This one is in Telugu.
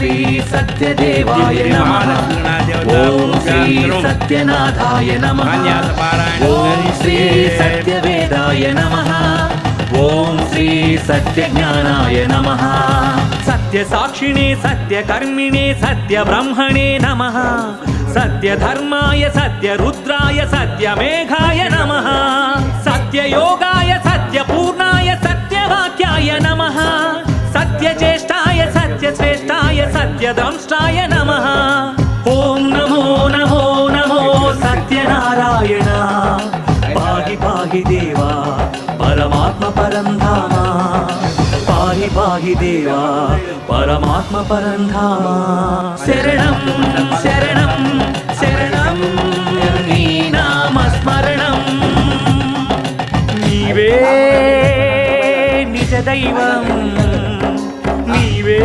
శ్రీ సత్యదేవాయ నమః. ఓం శ్రీ సత్యనాథాయ నమః. ఓం శ్రీ సత్యవేదాయ నమః. ఓం శ్రీ సత్యజ్ఞానాయ నమః. సత్యసాక్షిణే సత్యకర్మిణే సత్యబ్రహ్మణే నమః. సత్యధర్మాయ సత్యరుద్రాయ సత్యమేఘాయ నమః. సత్యయోగాయ సత్యపూర్ణాయ సత్యవాక్యాయ నమః. సత్యజ్యేష్ఠాయ సత్యశ్రేష్ఠాయ సత్యదంష్టాయ నమః. ఓం నమో నమో నమో సత్యనారాయణ. పాహి పాహి దేవా పరమాత్మ పరంధామ. పాహి పాహి దేవా పరమాత్మ పరంధామ. శరణం శరణం శరణం నీ నామస్మరణం. నీవే నిజ దైవం, నీవే